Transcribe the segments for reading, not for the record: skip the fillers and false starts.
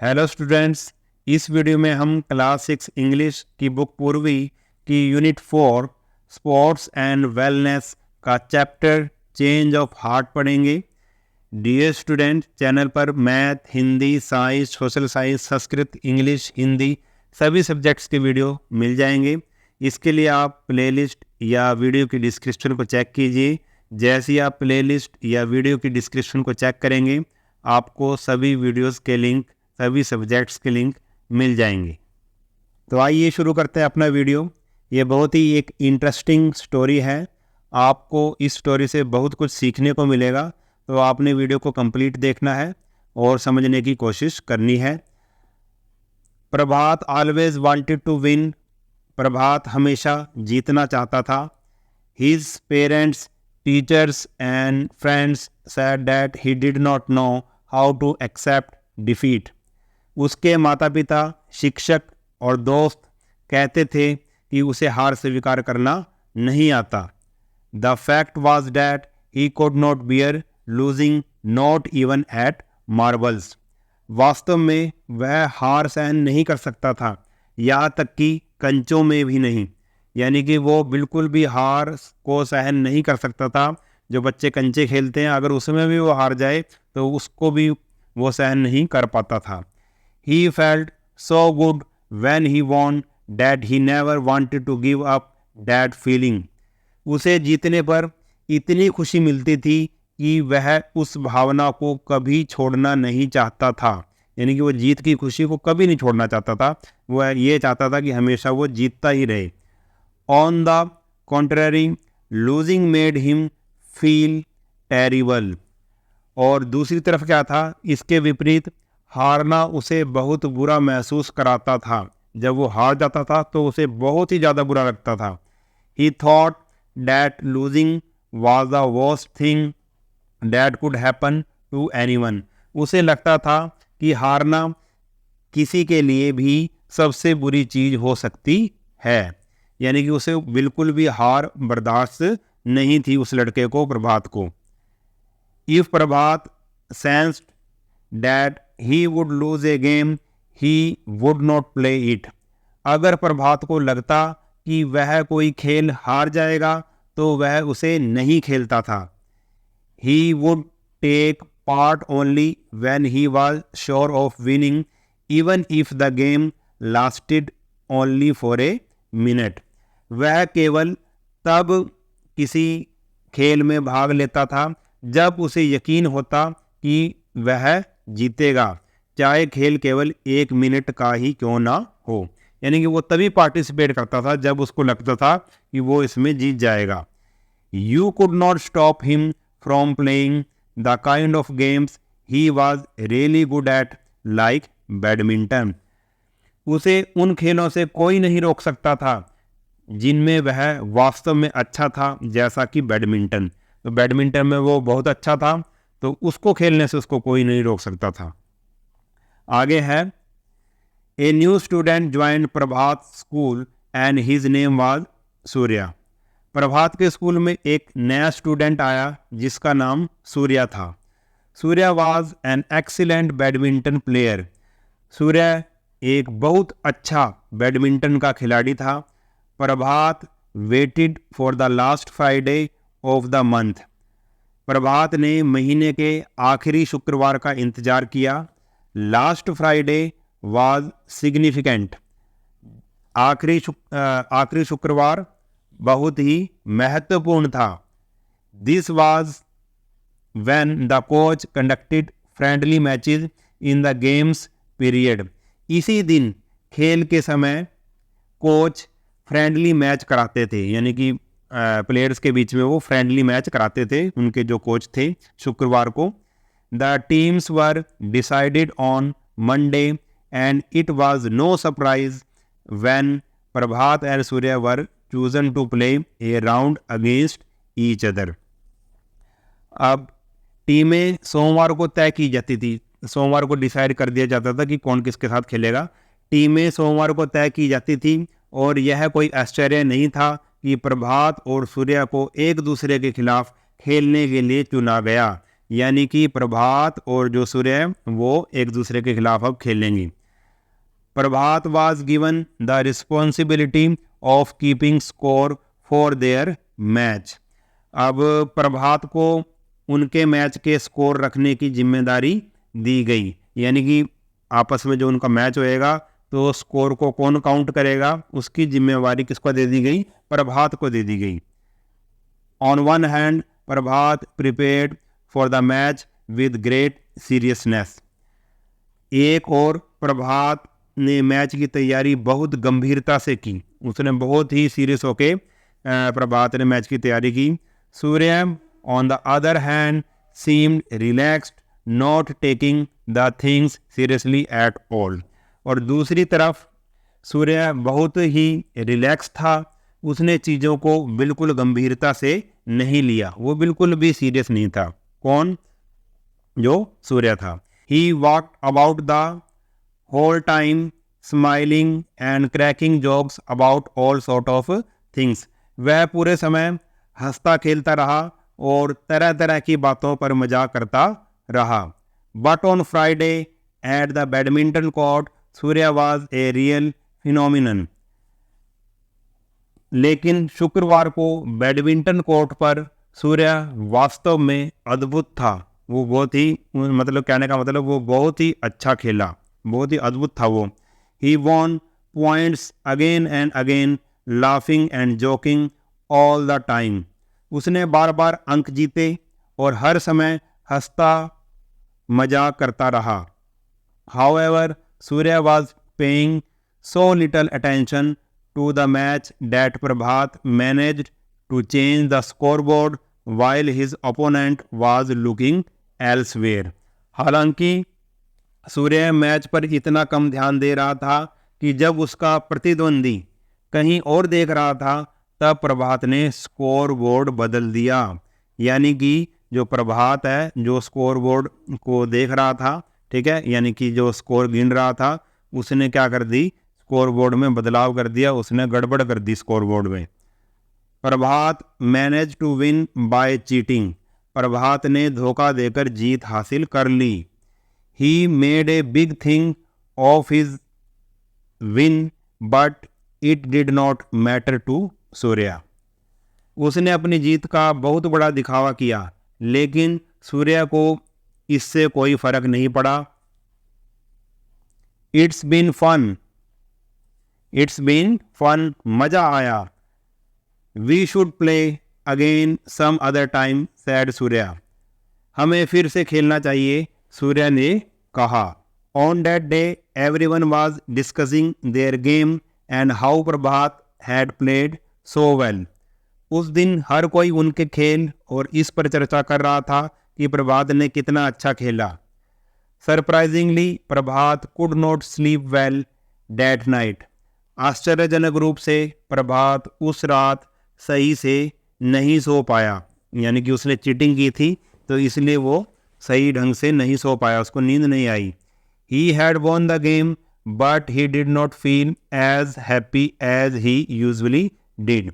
Hello students, इस video में हम क्लास 6 इंग्लिश की बुक पूर्वी की यूनिट 4 स्पोर्ट्स एंड वेलनेस का चैप्टर चेंज ऑफ हार्ट पढ़ेंगे। डियर स्टूडेंट, चैनल पर math, Hindi, science, social science, Sanskrit, English, Hindi सभी सब्जेक्ट्स के वीडियो मिल जाएंगे। इसके लिए आप प्लेलिस्ट या वीडियो की डिस्क्रिप्शन को चेक कीजिए। जैसे ही आप प्लेलिस्ट या वीडियो की डिस्क्रिप्शन को चेक करेंगे, आपको सभी वीडियोस के लिंक, सभी सब्जेक्ट्स के लिंक मिल जाएंगे। तो आइए शुरू करते हैं अपना वीडियो। ये बहुत ही एक इंटरेस्टिंग स्टोरी है। आपको इस स्टोरी से बहुत कुछ सीखने को मिलेगा, तो आपने वीडियो को कंप्लीट देखना है और समझने की कोशिश करनी है। Prabhat always wanted to win. Prabhat हमेशा जीतना चाहता था। His parents, teachers and friends said that he did not know how to accept defeat. उसके माता पिता, शिक्षक और दोस्त कहते थे कि उसे हार स्वीकार करना नहीं आता। The fact was that he could not bear losing, not even at marbles. वास्तव में वह हार सहन नहीं कर सकता था, यहाँ तक कि कंचों में भी नहीं। यानी कि वो बिल्कुल भी हार को सहन नहीं कर सकता था। जो बच्चे कंचे खेलते हैं, अगर उसमें भी वो हार जाए तो उसको भी वो सहन नहीं कर पाता था। He felt so good when he won that he never wanted to give up that feeling. उसे जीतने पर इतनी खुशी मिलती थी कि वह उस भावना को कभी छोड़ना नहीं चाहता था। यानी कि वो जीत की खुशी को कभी नहीं छोड़ना चाहता था। वह ये चाहता था कि हमेशा वो जीतता ही रहे। On the contrary, losing made him feel terrible. और दूसरी तरफ क्या था, इसके विपरीत हारना उसे बहुत बुरा महसूस कराता था। जब वो हार जाता था तो उसे बहुत ही ज़्यादा बुरा लगता था। He thought that losing was the worst thing that could happen to anyone. उसे लगता था कि हारना किसी के लिए भी सबसे बुरी चीज़ हो सकती है। यानी कि उसे बिल्कुल भी हार बर्दाश्त नहीं थी, उस लड़के को, प्रभात को। If Prabhat sensed that he would lose a game, he would not play it. अगर प्रभात को लगता कि वह कोई खेल हार जाएगा तो वह उसे नहीं खेलता था। He would take part only when he was sure of winning, even if the game lasted only for a minute. वह केवल तब किसी खेल में भाग लेता था जब उसे यकीन होता कि वह जीतेगा, चाहे खेल केवल 1 मिनट का ही क्यों ना हो। यानी कि वो तभी पार्टिसिपेट करता था जब उसको लगता था कि वो इसमें जीत जाएगा। You could not stop him from playing the kind of games he was really good at, like badminton. उसे उन खेलों से कोई नहीं रोक सकता था जिनमें वह वास्तव में अच्छा था, जैसा कि बैडमिंटन। तो बैडमिंटन में वो बहुत अच्छा था, तो उसको खेलने से उसको कोई नहीं रोक सकता था। आगे है, a new student joined Prabhat school and his name was Surya. Prabhat के स्कूल में एक नया स्टूडेंट आया जिसका नाम सूर्या था। Surya was an excellent badminton player. Surya एक बहुत अच्छा बैडमिंटन का खिलाड़ी था। Prabhat waited for the last Friday of the month. Prabhat ने महीने के आखिरी शुक्रवार का इंतजार किया। Last Friday was significant. आखिरी शुक्रवार बहुत ही महत्वपूर्ण था। This was when the coach conducted friendly matches in the games period. इसी दिन खेल के समय कोच फ्रेंडली मैच कराते थे, यानी कि प्लेयर्स के बीच में वो फ्रेंडली मैच कराते थे, उनके जो कोच थे, शुक्रवार को। The teams were decided on Monday and it was no surprise when Prabhat and Surya were chosen to play a round against each other. अब टीमें सोमवार को तय की जाती थी, सोमवार को डिसाइड कर दिया जाता था कि कौन किसके साथ खेलेगा। टीमें सोमवार को तय की जाती थी और यह कोई आश्चर्य नहीं था कि प्रभात और सूर्या को एक दूसरे के खिलाफ खेलने के लिए चुना गया, यानी कि प्रभात और जो सूर्य है वो एक दूसरे के खिलाफ अब खेलेंगी। Prabhat was given the responsibility of keeping score for their match. अब प्रभात को उनके मैच के स्कोर रखने की जिम्मेदारी दी गई, यानी कि आपस में जो उनका मैच होएगा तो स्कोर को कौन काउंट करेगा, उसकी जिम्मेवारी किसको दे दी गई, प्रभात को दे दी गई। On one hand Prabhat prepared for the match with great seriousness. एक और प्रभात ने मैच की तैयारी बहुत गंभीरता से की, उसने बहुत ही सीरियस होके प्रभात ने मैच की तैयारी की। Surya on the other hand seemed relaxed, not taking the things seriously at all. और दूसरी तरफ सूर्य बहुत ही रिलैक्स था, उसने चीज़ों को बिल्कुल गंभीरता से नहीं लिया, वो बिल्कुल भी सीरियस नहीं था। कौन? जो सूर्य था। He walked about the whole time smiling and cracking jokes about all sort of things. वह पूरे समय हंसता खेलता रहा और तरह तरह की बातों पर मजाक करता रहा। But on Friday at the badminton court Surya was a real phenomenon. लेकिन शुक्रवार को बैडमिंटन कोर्ट पर सूर्य वास्तव में अद्भुत था। वो बहुत ही, मतलब कहने का मतलब वो बहुत ही अच्छा खेला, बहुत ही अद्भुत था वो। He won points again and again, laughing and joking all the time. उसने बार बार अंक जीते और हर समय हंसता मजाक करता रहा। However Surya was paying so little attention to the match that Prabhat managed to change the scoreboard while his opponent was looking elsewhere। हालांकि सूर्य मैच पर इतना कम ध्यान दे रहा था कि जब उसका प्रतिद्वंदी कहीं और देख रहा था तब प्रभात ने स्कोर बोर्ड बदल दिया। यानी कि जो प्रभात है जो स्कोर बोर्ड को देख रहा था, ठीक है, यानी कि जो स्कोर गिन रहा था, उसने क्या कर दी, स्कोर बोर्ड में बदलाव कर दिया, उसने गड़बड़ कर दी स्कोर बोर्ड में। Prabhat manage to win by cheating. Prabhat ने धोखा देकर जीत हासिल कर ली। He made a big thing of his win but it did not matter to Surya. उसने अपनी जीत का बहुत बड़ा दिखावा किया, लेकिन सूर्य को इससे कोई फर्क नहीं पड़ा। It's been fun, it's been fun, मजा आया। We should play again some other time said Surya. हमें फिर से खेलना चाहिए, सूर्य ने कहा। On that day everyone was discussing their game and how Prabhat had played so well. उस दिन हर कोई उनके खेल और इस पर चर्चा कर रहा था कि प्रभात ने कितना अच्छा खेला। Surprisingly Prabhat could not sleep well that night. आश्चर्यजनक रूप से प्रभात उस रात सही से नहीं सो पाया, यानी कि उसने चीटिंग की थी तो इसलिए वो सही ढंग से नहीं सो पाया, उसको नींद नहीं आई। He had won the game but he did not feel as happy as he usually did.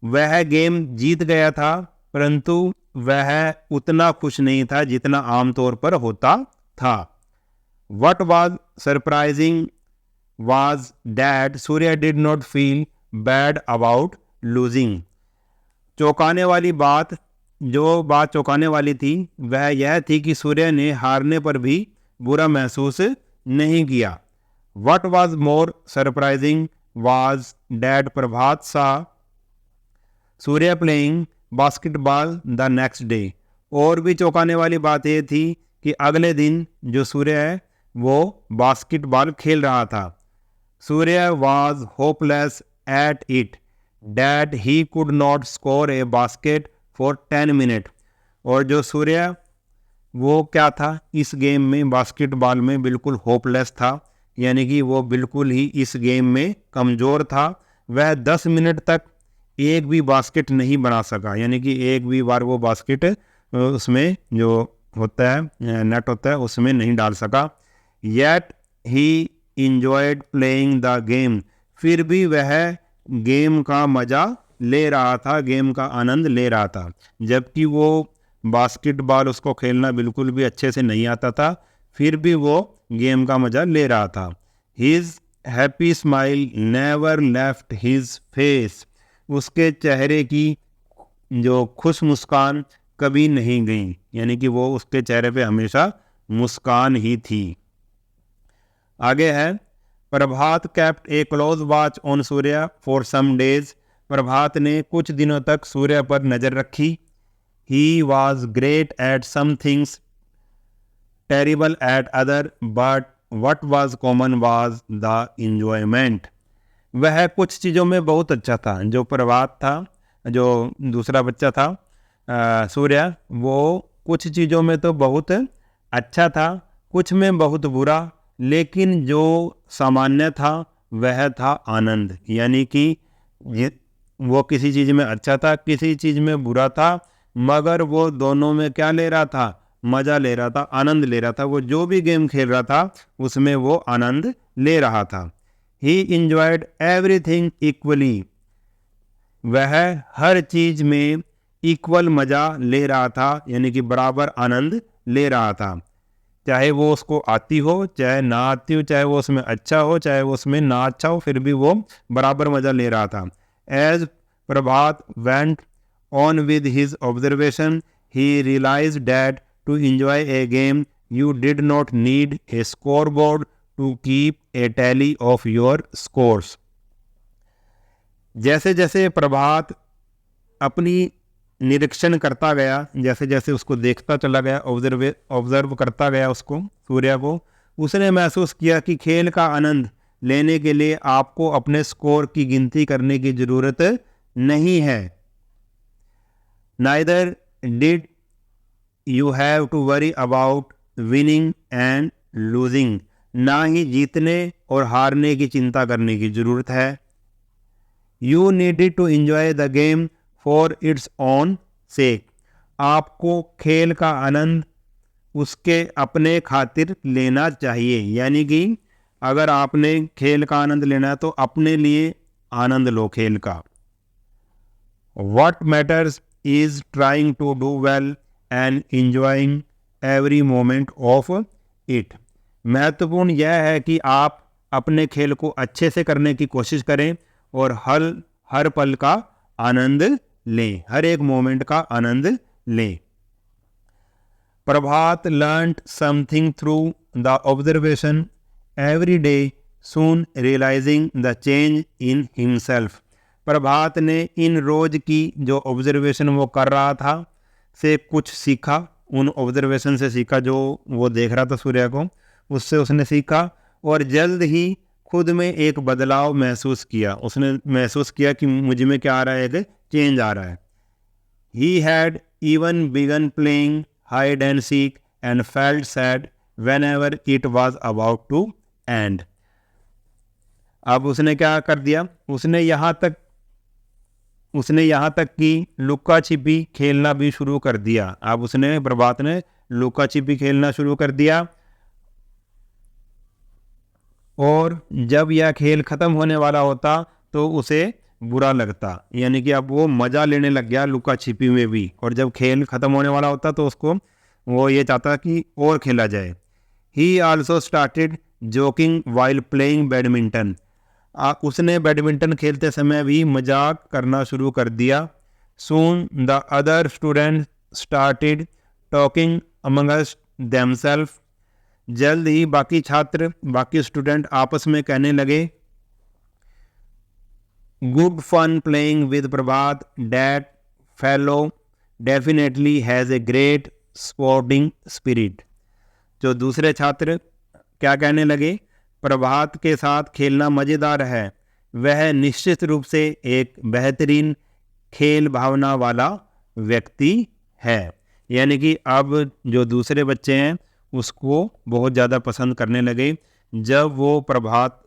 वह गेम जीत गया था परंतु वह उतना खुश नहीं था जितना आमतौर पर होता था। What was surprising was that Surya did not feel bad about losing। चौंकाने वाली बात, जो बात चौंकाने वाली थी वह यह थी कि सूर्य ने हारने पर भी बुरा महसूस नहीं किया। What was more surprising was that Prabhat saw Surya playing basketball the next day. और भी चौंकाने वाली बात यह थी कि अगले दिन जो सूर्य है वो बास्केटबॉल खेल रहा था। सूर्य was hopeless at it that he could not score a basket for 10 minutes। और जो सूर्य वो क्या था, इस गेम में बास्केटबॉल में बिल्कुल होपलेस था, यानी कि वो बिल्कुल ही इस गेम में कमज़ोर था। वह 10 मिनट तक एक भी बास्केट नहीं बना सका, यानी कि एक भी बार वो बास्केट उसमें जो होता है नेट होता है उसमें नहीं डाल सका। Yet he enjoyed playing the game। फिर भी वह गेम का मज़ा ले रहा था, गेम का आनंद ले रहा था। जबकि वो बास्केटबॉल उसको खेलना बिल्कुल भी अच्छे से नहीं आता था, फिर भी वो गेम का मज़ा ले रहा था। His happy smile never left his face, उसके चेहरे की जो खुश मुस्कान कभी नहीं गई, यानी कि वो उसके चेहरे पे हमेशा मुस्कान ही थी। आगे है, Prabhat kept a close watch on Surya for some days, Prabhat ने कुछ दिनों तक सूर्य पर नज़र रखी। He was great at some things, terrible at other, but what was common was the enjoyment. वह कुछ चीज़ों में बहुत अच्छा था, जो प्रभात था, जो दूसरा बच्चा था सूर्या, वो कुछ चीज़ों में तो बहुत अच्छा था, कुछ में बहुत बुरा, लेकिन जो सामान्य था वह था आनंद। यानी कि वो किसी चीज़ में अच्छा था, किसी चीज़ में बुरा था, मगर वो दोनों में क्या ले रहा था, मज़ा ले रहा था, आनंद ले रहा था। वो जो भी गेम खेल रहा था उसमें वो आनंद ले रहा था। ही इंजॉयड एवरीथिंग इक्वली, वह हर चीज़ में इक्वल मज़ा ले रहा था, यानी कि बराबर आनंद ले रहा था। चाहे वो उसको आती हो, चाहे ना आती हो, चाहे वो उसमें अच्छा हो, चाहे वो उसमें ना अच्छा हो, फिर भी वो बराबर मज़ा ले रहा था। As Prabhat went on with his observation, he realize that to enjoy a game you did not need a score board to keep a tally of your scores. जैसे जैसे प्रभात अपनी निरीक्षण करता गया, जैसे जैसे उसको देखता चला गया, ऑब्जर्व करता गया उसको, सूर्य को, उसने महसूस किया कि खेल का आनंद लेने के लिए आपको अपने स्कोर की गिनती करने की ज़रूरत नहीं है। Neither did you have to worry about winning and losing, ना ही जीतने और हारने की चिंता करने की ज़रूरत है। You needed to enjoy the game for its own sake, आपको खेल का आनंद उसके अपने खातिर लेना चाहिए। यानी कि अगर आपने खेल का आनंद लेना है तो अपने लिए आनंद लो खेल का। What matters is trying to do well and enjoying every moment of it. महत्वपूर्ण यह है कि आप अपने खेल को अच्छे से करने की कोशिश करें और हर पल का आनंद लें, हर एक मोमेंट का आनंद लें। प्रभात learned something through the observation every day, soon realizing the change in himself. प्रभात ने इन रोज की जो ऑब्जर्वेशन वो कर रहा था से कुछ सीखा, उन ऑब्जर्वेशन से सीखा जो वो देख रहा था सूर्य को, उससे उसने सीखा और जल्द ही खुद में एक बदलाव महसूस किया। उसने महसूस किया कि मुझ में क्या आ रहा है, एक चेंज आ रहा है। He had even begun playing hide and seek and felt sad whenever it was about to end. अब उसने क्या कर दिया, उसने यहाँ तक कि लुका छिपी खेलना भी शुरू कर दिया। अब उसने, प्रभात ने लुका छिपी खेलना शुरू कर दिया और जब यह खेल ख़त्म होने वाला होता तो उसे बुरा लगता। यानी कि अब वो मज़ा लेने लग गया लुका छिपी में भी, और जब खेल ख़त्म होने वाला होता तो उसको वो ये चाहता कि और खेला जाए। He also started joking while playing badminton, उसने बैडमिंटन खेलते समय भी मजाक करना शुरू कर दिया। Soon the other student started talking amongst themselves, जल्द ही बाकी स्टूडेंट आपस में कहने लगे, good fun playing with Prabhat, that fellow definitely has a great sporting spirit. जो दूसरे छात्र क्या कहने लगे, प्रभात के साथ खेलना मज़ेदार है, वह निश्चित रूप से एक बेहतरीन खेल भावना वाला व्यक्ति है। यानी कि अब जो दूसरे बच्चे हैं उसको बहुत ज़्यादा पसंद करने लगे जब वो प्रभात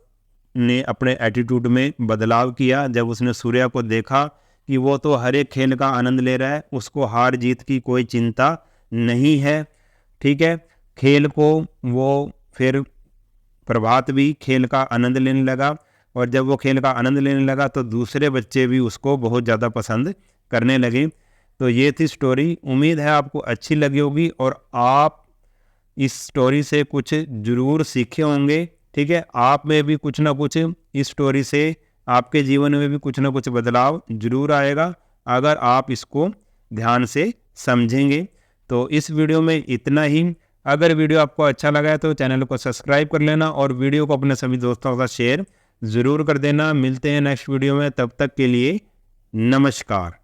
ने अपने एटीट्यूड में बदलाव किया। जब उसने सूर्या को देखा कि वो तो हर एक खेल का आनंद ले रहा है, उसको हार जीत की कोई चिंता नहीं है, ठीक है, खेल को वो फिर प्रभात भी खेल का आनंद लेने लगा, और जब वो खेल का आनंद लेने लगा तो दूसरे बच्चे भी उसको बहुत ज़्यादा पसंद करने लगे। तो ये थी स्टोरी। उम्मीद है आपको अच्छी लगी होगी और आप इस स्टोरी से कुछ ज़रूर सीखे होंगे। ठीक है, आप में भी कुछ ना कुछ इस स्टोरी से आपके जीवन में भी कुछ ना कुछ बदलाव ज़रूर आएगा अगर आप इसको ध्यान से समझेंगे। तो इस वीडियो में इतना ही। अगर वीडियो आपको अच्छा लगा है तो चैनल को सब्सक्राइब कर लेना और वीडियो को अपने सभी दोस्तों के साथ शेयर ज़रूर कर देना। मिलते हैं नेक्स्ट वीडियो में, तब तक के लिए नमस्कार।